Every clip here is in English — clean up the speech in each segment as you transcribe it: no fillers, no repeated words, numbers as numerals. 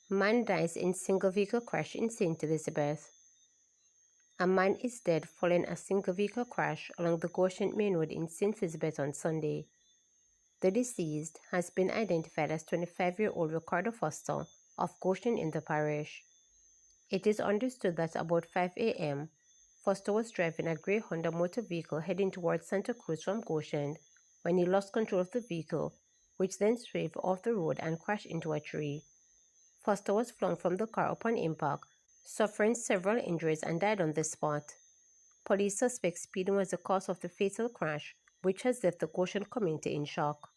Man dies in single vehicle crash in St. Elizabeth. A man is dead following a single vehicle crash along the Goshen Main Road in St. Elizabeth on Sunday. The deceased has been identified as 25-year-old Ricardo Foster of Goshen in the parish. It is understood that about 5 a.m., Foster was driving a grey Honda motor vehicle heading towards Santa Cruz from Goshen when he lost control of the vehicle, which then swerved off the road and crashed into a tree. Foster was flung from the car upon impact, suffering several injuries, and died on the spot. Police suspect speeding was the cause of the fatal crash, which has left the Goshen community in shock.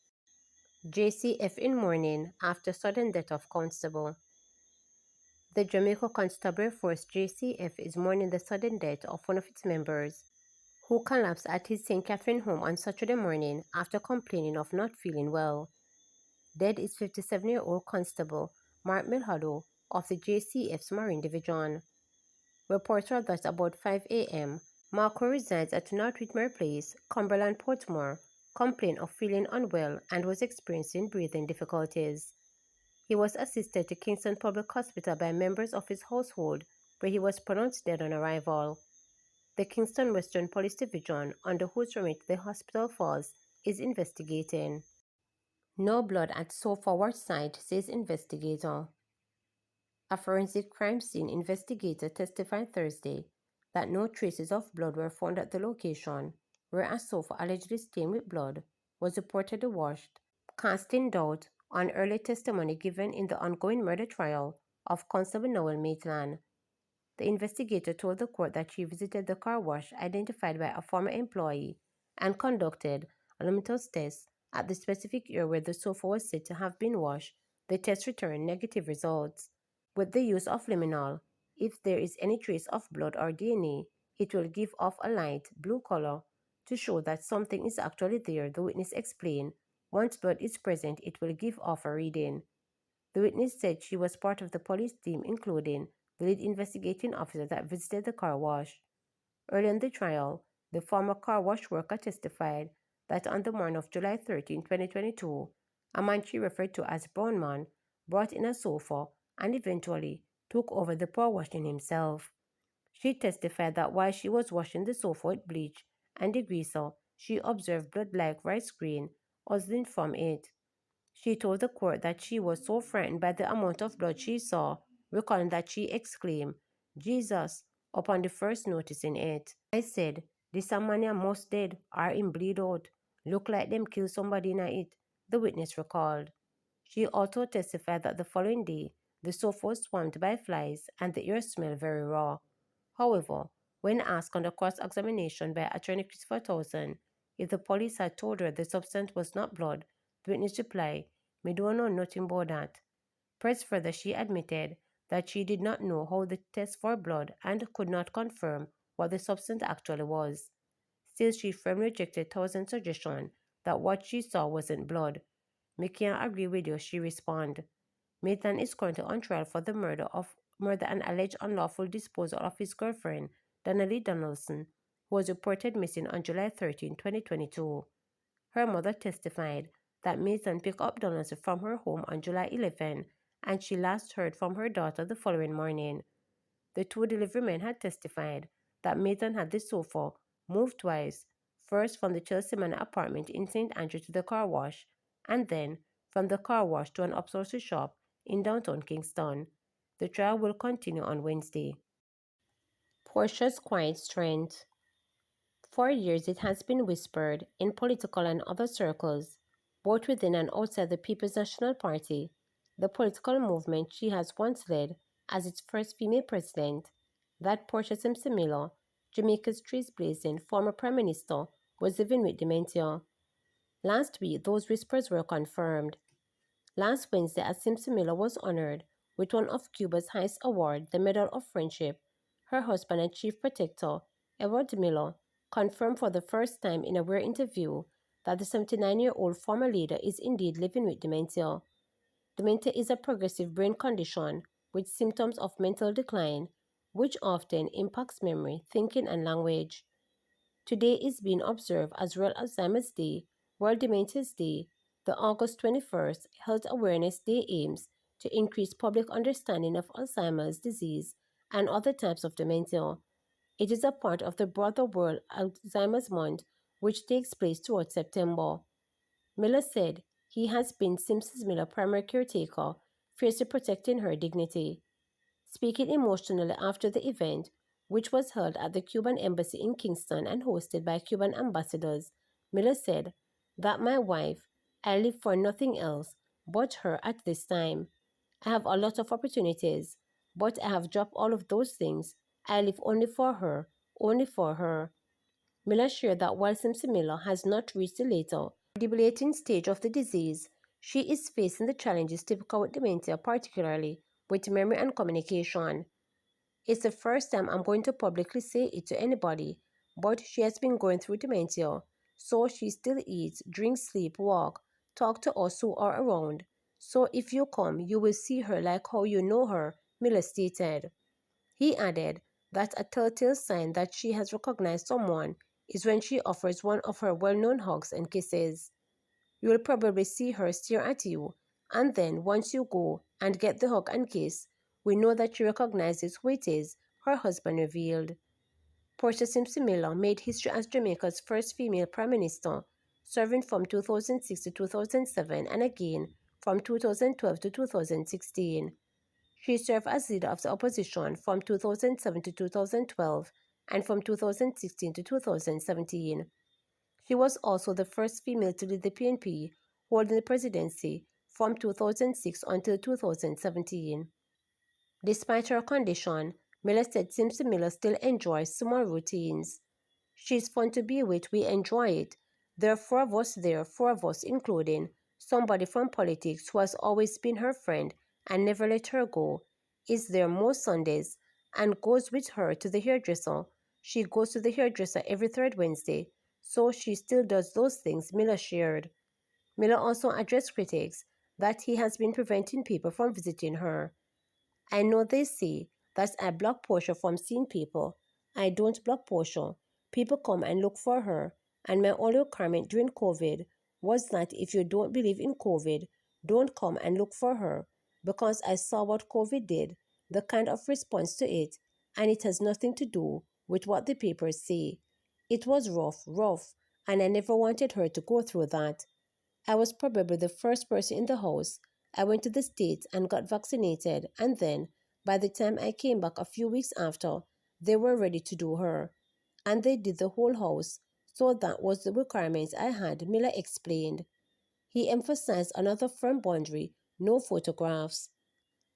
JCF in mourning after sudden death of constable. The Jamaica Constabulary Force JCF is mourning the sudden death of one of its members, who collapsed at his St. Catherine home on Saturday morning after complaining of not feeling well. Dead is 57-year-old Constable Mark Milhado of the JCF's Marine Division. Reports are that about 5 a.m., Mark, who resides at North Whitmore Place, Cumberland, Portmore, complained of feeling unwell and was experiencing breathing difficulties. He was assisted to Kingston Public Hospital by members of his household, where he was pronounced dead on arrival. The Kingston Western Police Division, under whose remit the hospital falls, is investigating. No blood at Sofa Ward site, says investigator. A forensic crime scene investigator testified Thursday that no traces of blood were found at the location, where a sofa allegedly stained with blood was reportedly washed, casting doubt on early testimony given in the ongoing murder trial of Constable Noel Maitland. The investigator told the court that she visited the car wash identified by a former employee and conducted a litmus test at the specific area where the sofa was said to have been washed. The test returned negative results. With the use of luminol, if there is any trace of blood or DNA, it will give off a light blue color to show that something is actually there, the witness explained. Once blood is present, it will give off a reading. The witness said she was part of the police team, including the lead investigating officer that visited the car wash. Early in the trial, the former car wash worker testified that on the morning of July 13, 2022, a man she referred to as Brown Man brought in a sofa and eventually took over the power washing himself. She testified that while she was washing the sofa with bleach and degreaser, she observed blood-like rice grain oozing from it. She told the court that she was so frightened by the amount of blood she saw, recalling that she exclaimed, "Jesus," upon the first noticing it. I said, "This a man ya most dead or him bleed out. Look like them kill somebody in it," the witness recalled. She also testified that the following day, the sofa was swarmed by flies and the air smelled very raw. However, when asked under cross-examination by attorney Christopher Towson if the police had told her the substance was not blood, the witness replied, "Me don't know nothing about that." Pressed further, she admitted that she did not know how to test for blood and could not confirm what the substance actually was. Still, she firmly rejected Towson's suggestion that what she saw wasn't blood. "Me can't agree with you," she responded. Maitland is currently on trial for the murder and alleged unlawful disposal of his girlfriend, Donnelly Donaldson, who was reported missing on July 13, 2022. Her mother testified that Maitland picked up Donaldson from her home on July 11, and she last heard from her daughter the following morning. The two delivery men had testified that Maitland had the sofa moved twice, first from the Chelsea Manor apartment in St. Andrew to the car wash, and then from the car wash to an upholstery shop in downtown Kingston. The trial will continue on Wednesday. Portia's quiet strength. For years it has been whispered in political and other circles, both within and outside the People's National Party, the political movement she has once led as its first female president, that Portia Simpson-Miller, Jamaica's trailblazing former prime minister, was living with dementia. Last week, those whispers were confirmed. Last Wednesday, as Simpson-Miller was honored with one of Cuba's highest awards, the Medal of Friendship, her husband and chief protector, Edward Miller, confirmed for the first time in a rare interview that the 79-year-old former leader is indeed living with dementia. Dementia is a progressive brain condition with symptoms of mental decline, which often impacts memory, thinking, and language. Today is being observed as World Alzheimer's Day, World Dementia Day. The August 21st Health Awareness Day aims to increase public understanding of Alzheimer's disease and other types of dementia. It is a part of the broader World Alzheimer's Month, which takes place towards September. Miller said he has been Simpson-Miller primary caretaker, fiercely protecting her dignity. Speaking emotionally after the event, which was held at the Cuban Embassy in Kingston and hosted by Cuban ambassadors, Miller said, "That my wife, I live for nothing else but her at this time. I have a lot of opportunities, but I have dropped all of those things. I live only for her, only for her." Miller shared that while Simpson-Miller has not reached the later, debilitating stage of the disease, she is facing the challenges typical with dementia, particularly with memory and communication. "It's the first time I'm going to publicly say it to anybody, but she has been going through dementia, so she still eats, drinks, sleep, walk, talk to us who are around. So if you come, you will see her like how you know her," Miller stated. He added that a telltale sign that she has recognized someone is when she offers one of her well-known hugs and kisses. "You will probably see her stare at you, and then once you go and get the hug and kiss, we know that she recognizes who it is," her husband revealed. Portia Simpson-Miller made history as Jamaica's first female prime minister, serving from 2006 to 2007 and again from 2012 to 2016. She served as leader of the opposition from 2007 to 2012 and from 2016 to 2017. She was also the first female to lead the PNP, holding the presidency from 2006 until 2017. Despite her condition, Miller said Simpson-Miller still enjoys small routines. "She's fun to be with, we enjoy it. There are four of us there, four of us including somebody from politics who has always been her friend and never let her go, is there most Sundays, and goes with her to the hairdresser. She goes to the hairdresser every third Wednesday, so she still does those things," Miller shared. Miller also addressed critics that he has been preventing people from visiting her. "I know they say that I block Portia from seeing people. I don't block Portia. People come and look for her, and my only requirement during COVID was that if you don't believe in COVID, don't come and look for her, because I saw what COVID did, the kind of response to it, and it has nothing to do with what the papers say. It was rough, and I never wanted her to go through that. I was probably the first person in the house. I went to the States and got vaccinated, and then, by the time I came back a few weeks after, they were ready to do her. And they did the whole house, so that was the requirements I had," Miller explained. He emphasized another firm boundary: no photographs.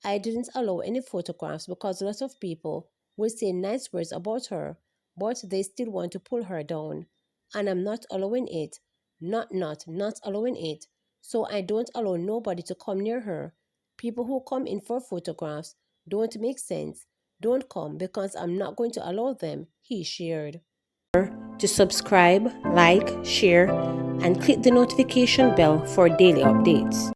"I didn't allow any photographs because a lot of people will say nice words about her, but they still want to pull her down. And I'm not allowing it. Not allowing it. So I don't allow nobody to come near her. People who come in for photographs don't make sense. Don't come because I'm not going to allow them," he shared. To subscribe, like, share, and click the notification bell for daily updates.